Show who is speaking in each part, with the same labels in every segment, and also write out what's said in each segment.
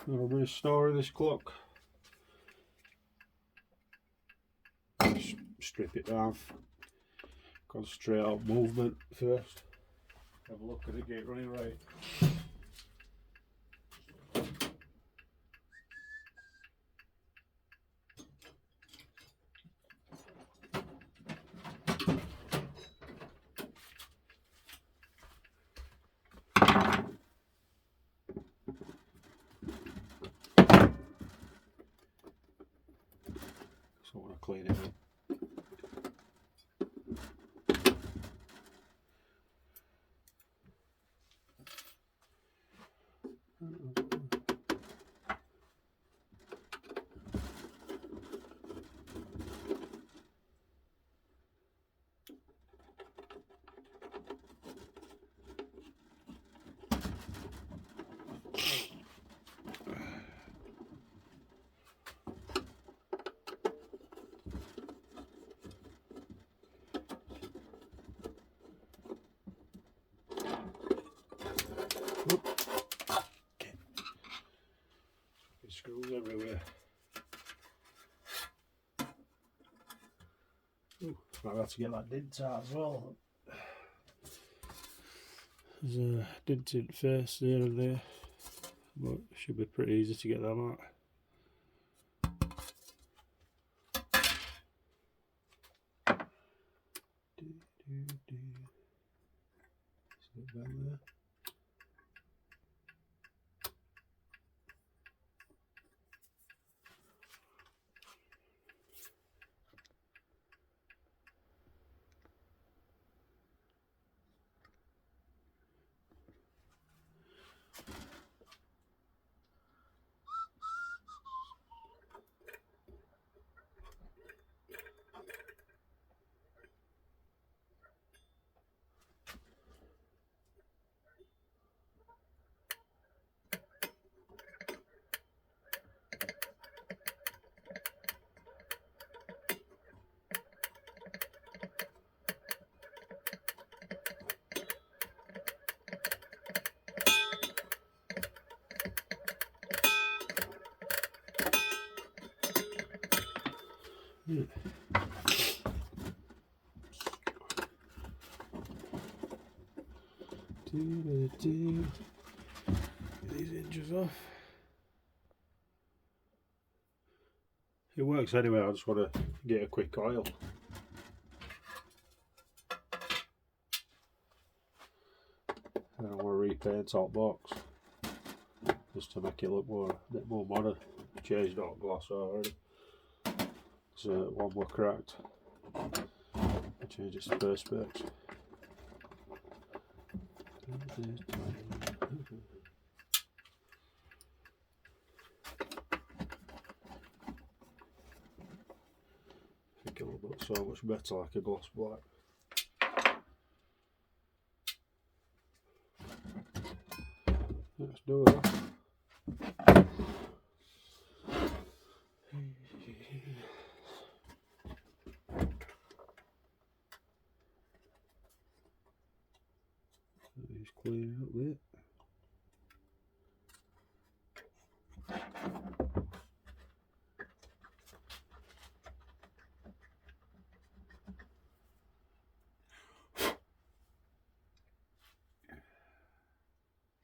Speaker 1: A little bit of snore in this clock. Just strip it down. Concentrate on movement first. Have a look at it, get it running right. So I want to clean it up. Screws everywhere. Ooh, might have to get that dent out as well. There's a dented face there and there, but it should be pretty easy to get them out. See it down there. Yeah. Get these hinges off. It works anyway, I just want to get a quick oil. I don't want to repaint top box just to make it look a bit more modern. Changed out glass already. So one more cracked. I change its perspex. I think it'll look so much better like a gloss black. Let's do it. Just clean up there.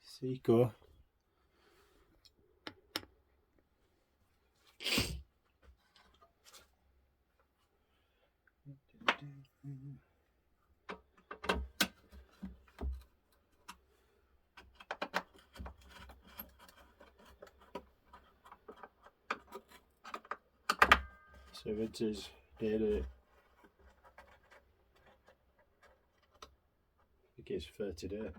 Speaker 1: Seiko. So it is dated. I think it's 30 days.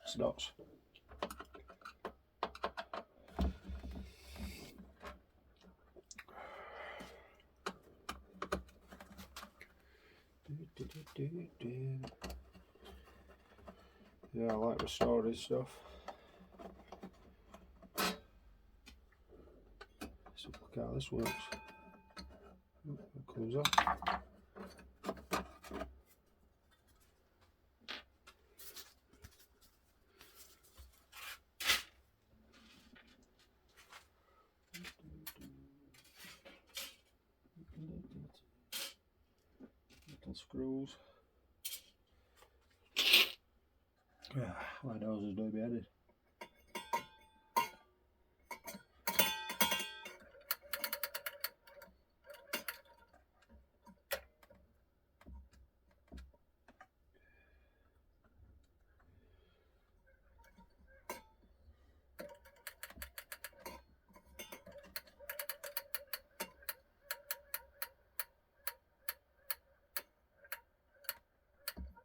Speaker 1: It's nuts. Yeah, I like restoring stuff. So look how this works. Oh, it comes off. Little screws. My nose is doing me headed.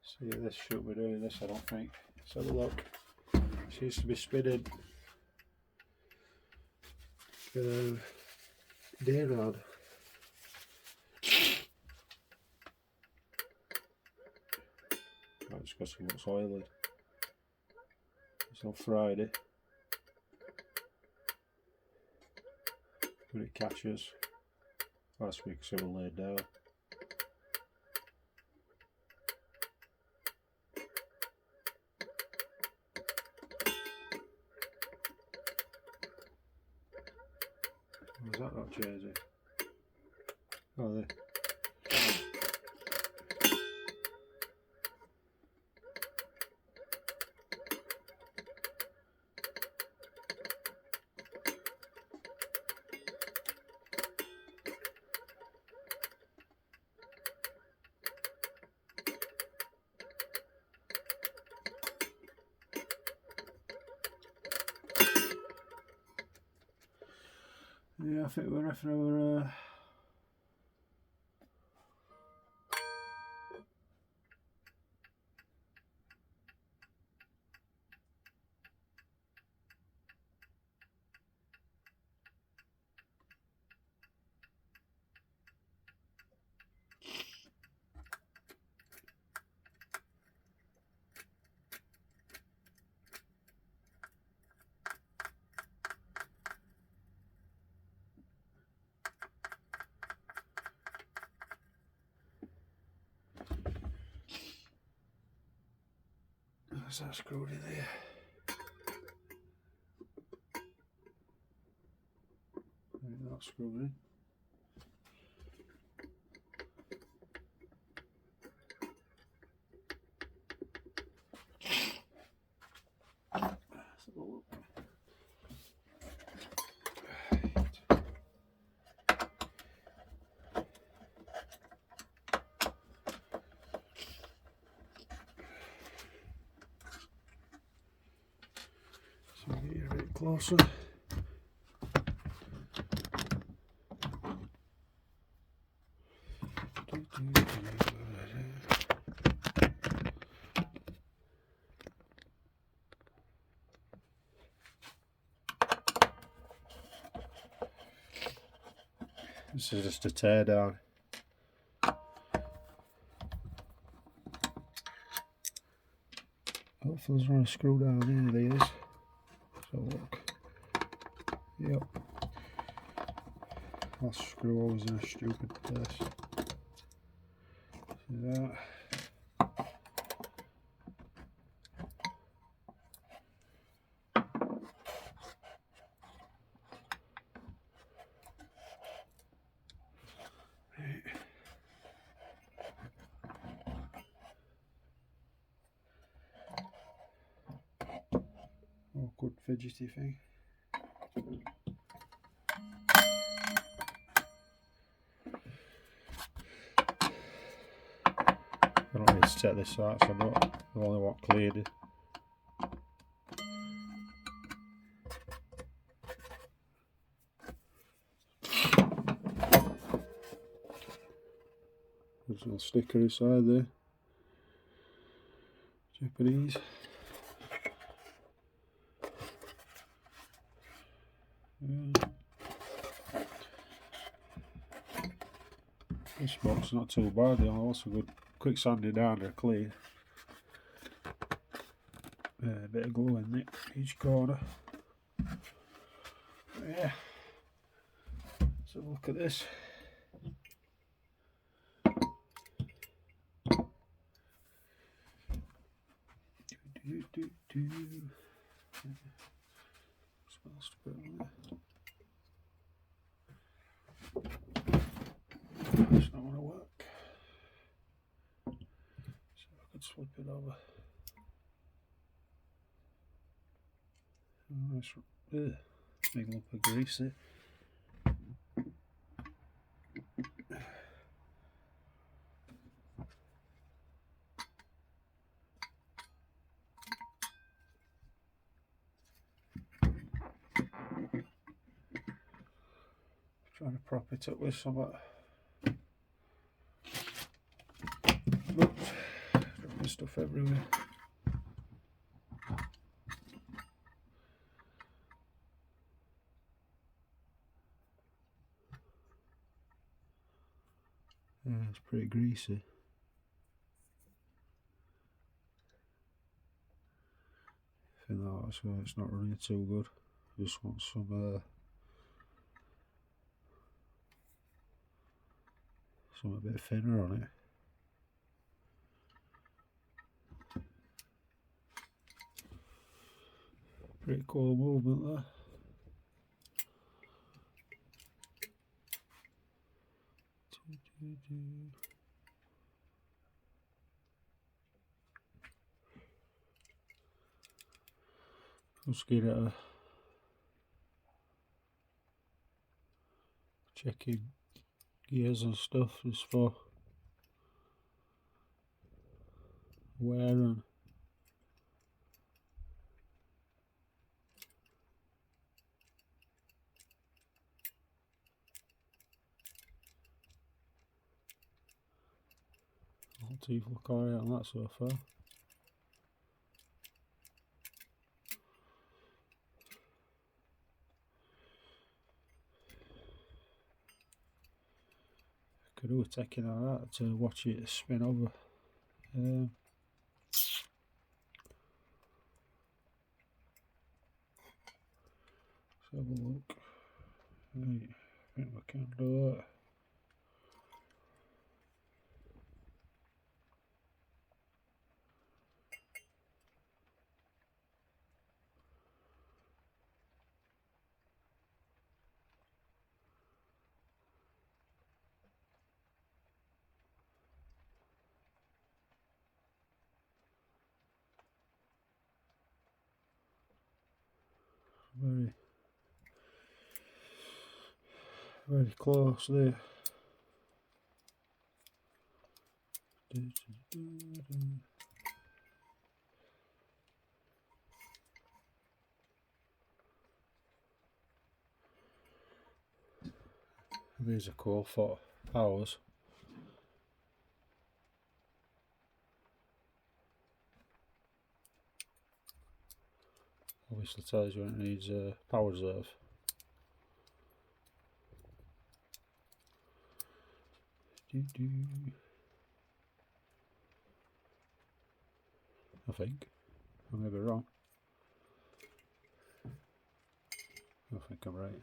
Speaker 1: See, this shouldn't be doing this, I don't think. Let's have a look. Seems to be spinning. Day rod. Right, just got some what's oily. It's on Friday. But it catches. Last week someone laid down. Was that not changing? Oh, there. Yeah, I think we're ready for our That's that screwed in there. Not screwed in. Let's have a look. So get you a bit closer. This is just a tear down. Hopefully there's not a screw down in these. So look. Yep. That screw always in a stupid place. See that? Awkward fidgety thing. I don't need to set this out, so I only want cleared. There's a little sticker inside there. Japanese. This box is not too bad, it's also good quick sanding down to clean. A bit of glue in each corner. Yeah. So look at this. Smells a bit on there. It's not going to work. So I could flip it over. Nice big lump of grease there. Trying to prop it up with some dropping stuff everywhere. Yeah, it's pretty greasy. I think that's why it's not running too good. Just want some something a bit thinner on it. Pretty cool movement there. Just get it checking gears and stuff just for wear and not too look alright on that so far. Could do a taking on that to watch it spin over. Let's have a look. Right, I think we can do that. Very close there. These are cool for hours. Obviously tells you when it needs a power reserve. I think. I may be wrong. I think I'm right.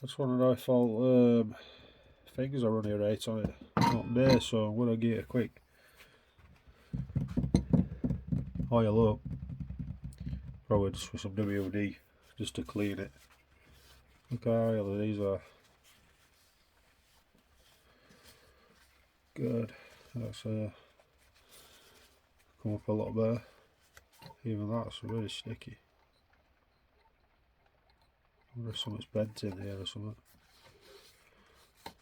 Speaker 1: That's one of the fault things are running right on it. Not there, so I'm gonna get it quick. Oil up. Probably just with some WD just to clean it. Look how oily these are. Good. That's come up a lot better. Even that's really sticky. I wonder if something's bent in here or something.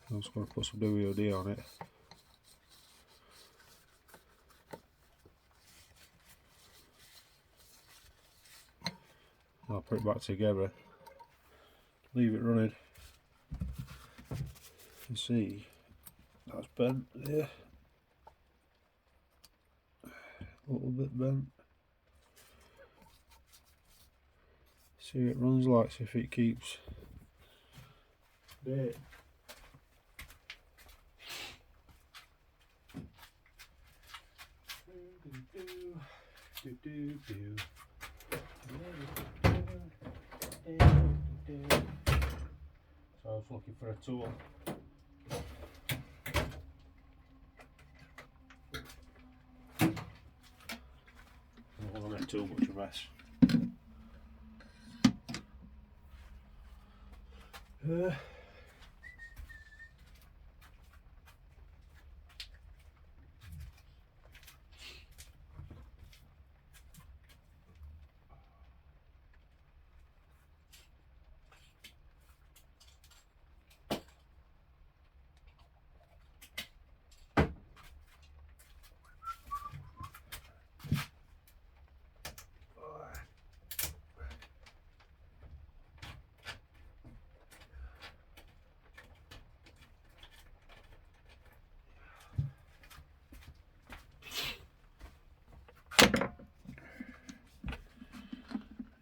Speaker 1: I'm just going to put some WD on it. I'll put it back together. Leave it running. You see, that's bent there. A little bit bent. See what it runs like, see if it keeps date. So I was looking for a tool. I don't want to make too much of a mess.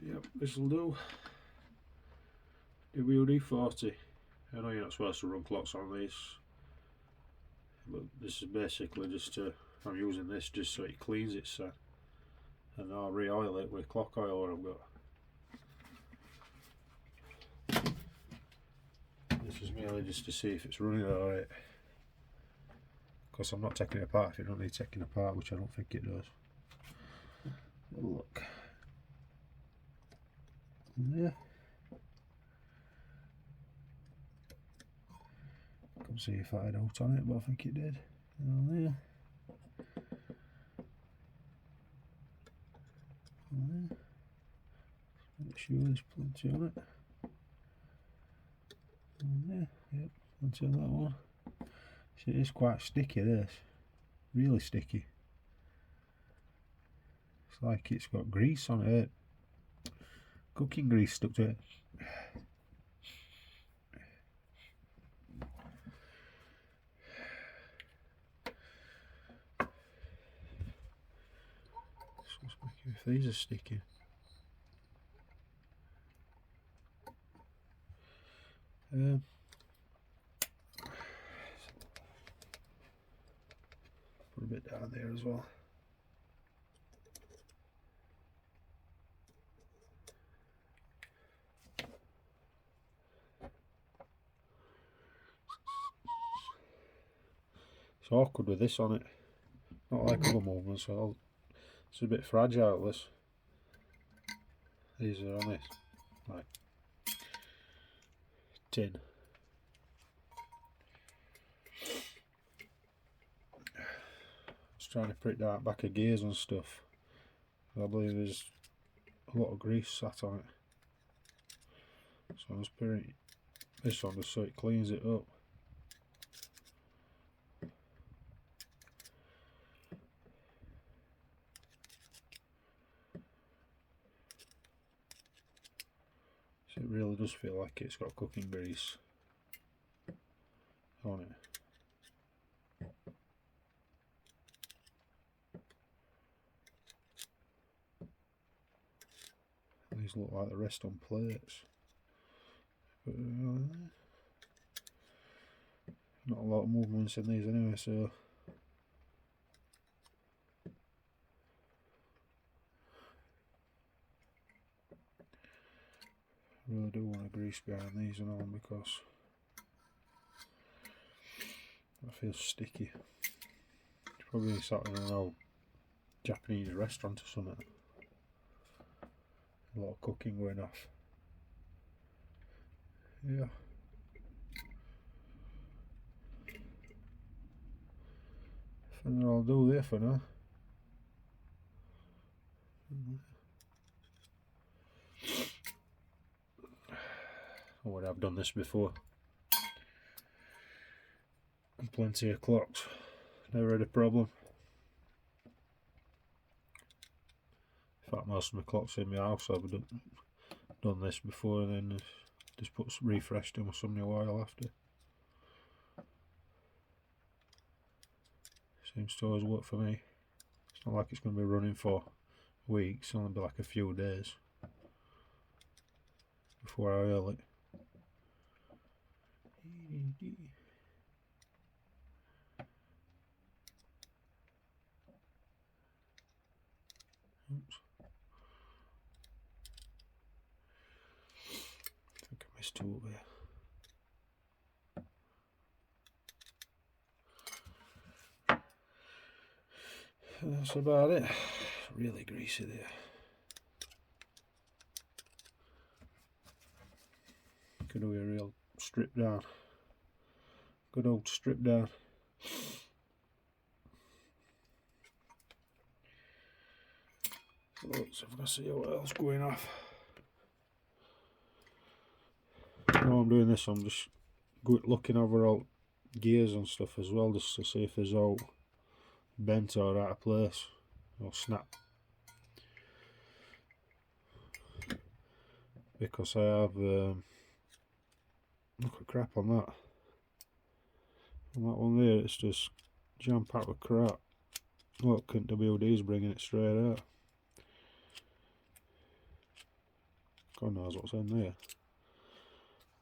Speaker 1: Yep, this'll do. WD-40. I know you're not supposed to run clocks on these, but this is basically just to, I'm using this just so it cleans it, so, and I'll re-oil it with clock oil I've got. This is merely just to see if it's running alright, because I'm not taking it apart if it don't need taking apart, which I don't think it does. Have a look. Yeah. Can't see if I had out on it, but I think it did. There. There. Make sure there's plenty on it. There. Yep, plenty on that one. See, it is quite sticky, this. Really sticky. It's like it's got grease on it. Cooking grease stuck to it. If these are sticky. Put a bit down there as well. It's awkward with this on it. Not like other movements, so it's a bit fragile, this. These are on this, like, tin. Just trying to prick that back of gears and stuff. I believe there's a lot of grease sat on it. So I'm just putting this on just so it cleans it up. So it really does feel like it's got cooking grease on it. These look like the rest on plates. But, not a lot of movements in these anyway, so I really do want to grease behind these and all because that feels sticky. It's probably sat in an old Japanese restaurant or something. A lot of cooking going off. Yeah. I think I'll do there for now. I would have done this before. And plenty of clocks. Never had a problem. In fact, most of my clocks in my house I've done this before and then just refreshed them with some new oil after. Seems to always work for me. It's not like it's going to be running for weeks, it'll only be like a few days. before I oil it. Oops. I think I missed two up there. That's about it. Really greasy there. Could do a real strip down. Good old strip down. So let's have a see what else going off. While I'm doing this, I'm just looking over all gears and stuff as well, just to see if there's all bent or out of place or snap. Because I have look at crap on that. On that one there, it's just jam packed with crap. Look, WD's bringing it straight out. God knows what's in there.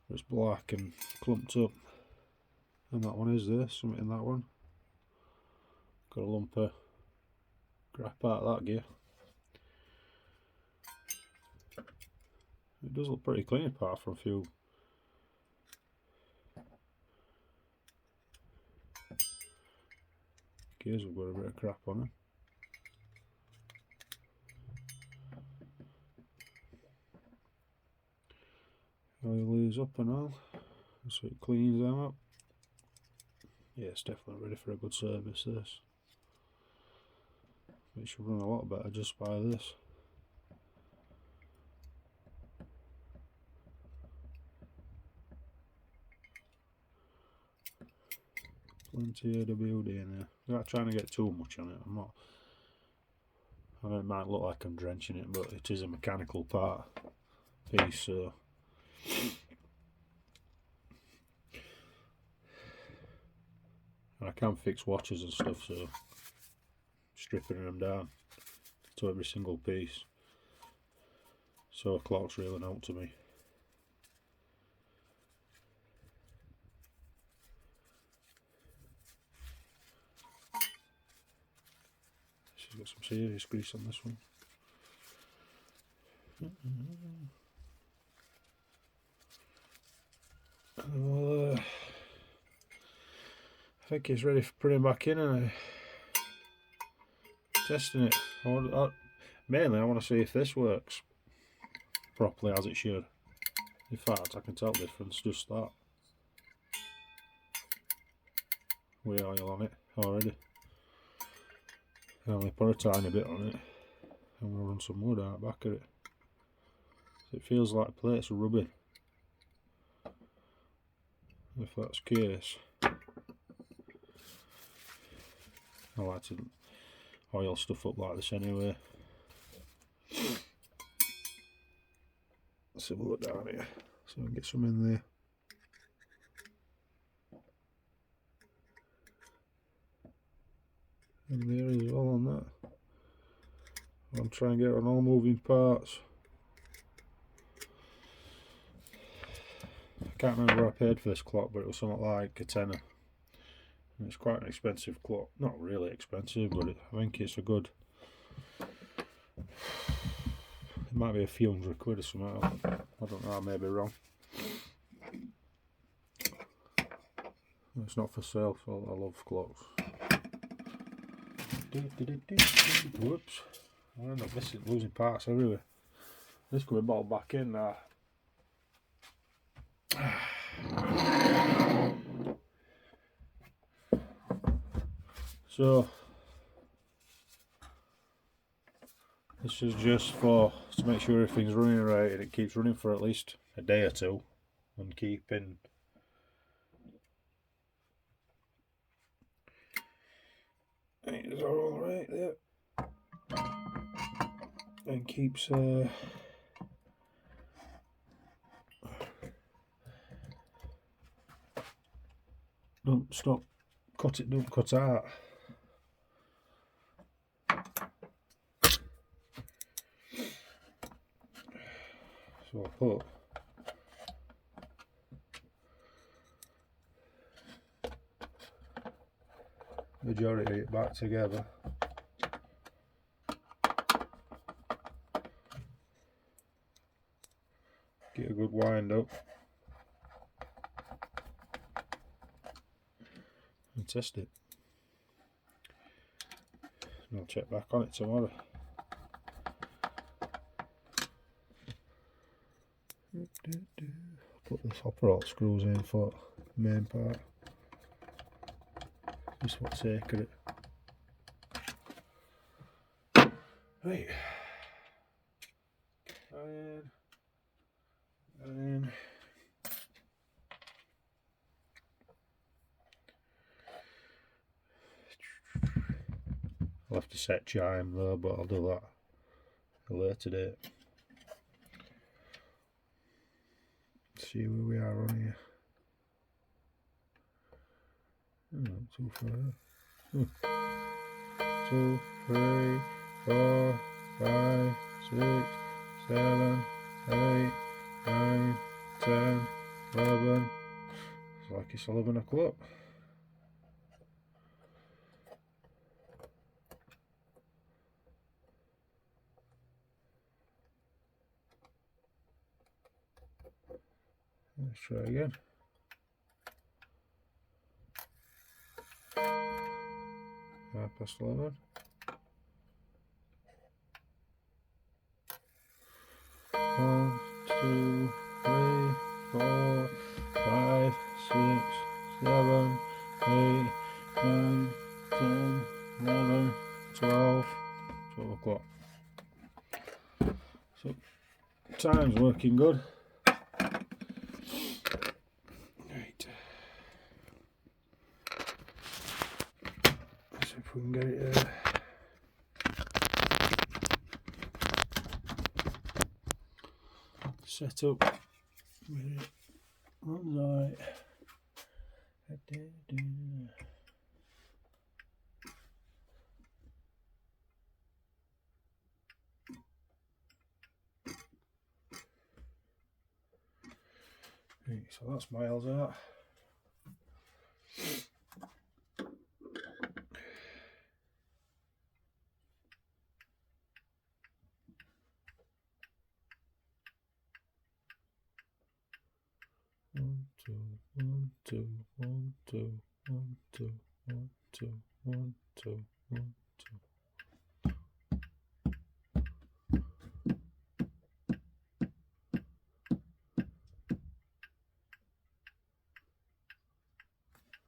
Speaker 1: It's black and clumped up. And that one is there, something in that one. Got a lump of crap out of that gear. It does look pretty clean apart from a few gears have got a bit of crap on them. Oil these up and all, so it cleans them up. Yeah, it's definitely ready for a good service, this. It should run a lot better just by this. Plenty of WD in there. I'm not trying to get too much on it. I know it might look like I'm drenching it, but it is a mechanical piece, so and I can fix watches and stuff, so stripping them down to every single piece. So clocks really out to me. She's got some serious grease on this one. Well, I think it's ready for putting back in and testing it. Mainly I want to see if this works properly as it should. In fact, I can tell the difference just that. With oil on it already. I only put a tiny bit on it. I'm going to run some wood out back of it. So it feels like plates are rubbing. If that's the case, I like to oil stuff up like this anyway. Let's have a look down here so I can get some in there. In there as well on that. I'm trying to get on all moving parts. I can't remember what I paid for this clock, but it was something like a tenner. And it's quite an expensive clock. Not really expensive, but I think it's a good. It might be a few £100 or something. I don't know, I may be wrong. It's not for sale, so I love clocks. Whoops. I end up losing parts everywhere. This could be bottled back in now. So this is just to make sure everything's running right, and it keeps running for at least a day or two, and keeping it's all right there, and keeps don't cut out. So I put majority of it back together. Get a good wind up and test it. And I'll check back on it tomorrow. Put this hopper alt screws in for the main part. Just what's sake of it. Right. And I'll have to set chime though, but I'll do that at a later date. See where we are on here. Not too far. 2, 3, 4, 5, 6, 7, 8, 9, 10, 11. It's like it's 11 o'clock. Let's try again. Past 11. 1, 2, 3, 4, 5, 6, 7, 8, 9, 10, 11, 12 o'clock. So time's working good. Right. Let's see if we can get it set up. Right. Right, so that's miles out. One, two, one, two, one, two, one, two, one, two, one, two, one, two.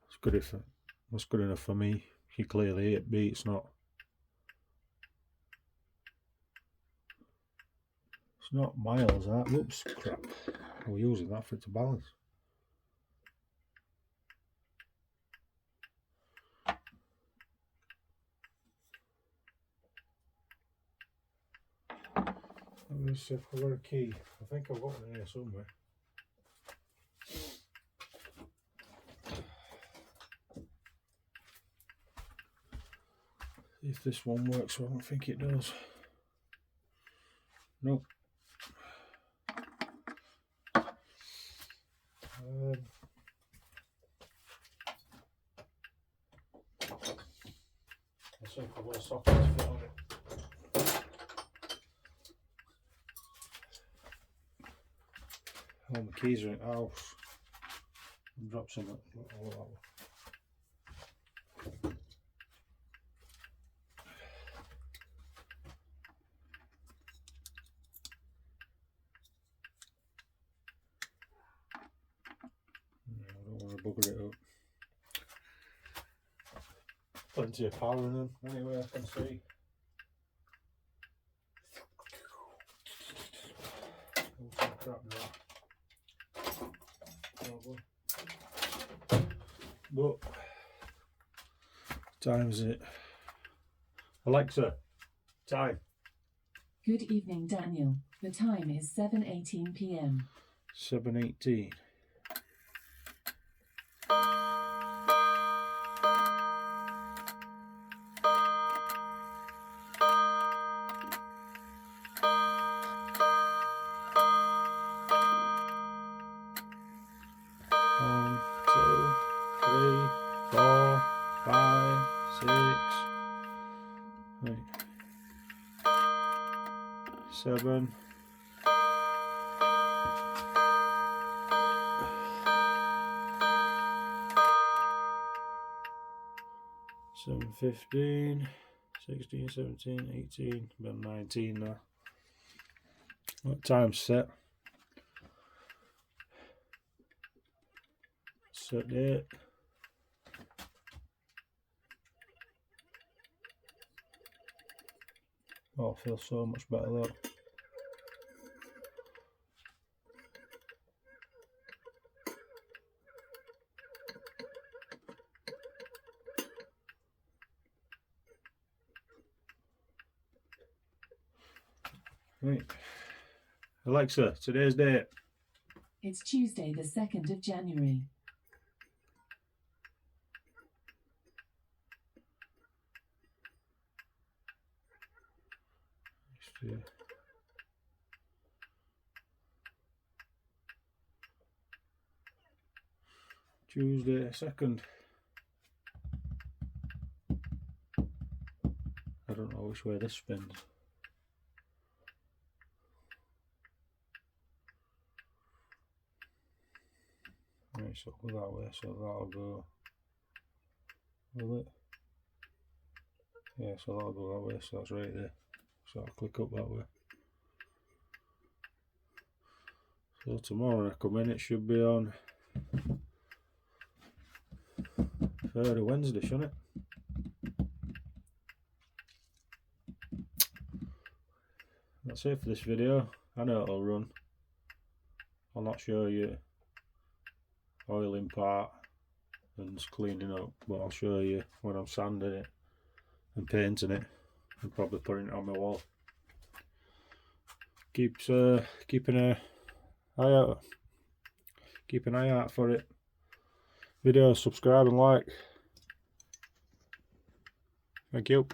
Speaker 1: It's good if that's good enough for me. You clearly 8 beats, not. It's not miles out. Whoops, crap. We're using that for it to balance. Let me see if I've got a key. I think I've got one here somewhere. If this one works, so I don't think it does. Nope. Let's see if I've got a socket to fit on it. All my keys are in the house. Drop some of that one. I don't want to bugger it up. Plenty of power in them, anyway I can see. But time's it. Alexa, time.
Speaker 2: Good evening, Daniel. The time is 7:18 p.m.
Speaker 1: 7:18. 7. 7:15, 16, 17, 18, about 19 now. What time's set? Set date. Oh, I feel so much better though. Right. Alexa, today's date.
Speaker 2: It's Tuesday, the 2nd of January.
Speaker 1: Tuesday 2nd. I don't know which way this spins. Right, so go that way, so that'll go. Will it? Yeah, so that'll go that way, so that's right there. So I'll click up that way. So tomorrow when I come in, it should be on Friday, Wednesday, shouldn't it? That's it for this video. I know it'll run. I'll not show you oiling part and cleaning up, but I'll show you when I'm sanding it and painting it and probably putting it on my wall. Keep an eye out for it. Video, subscribe and like. Thank you.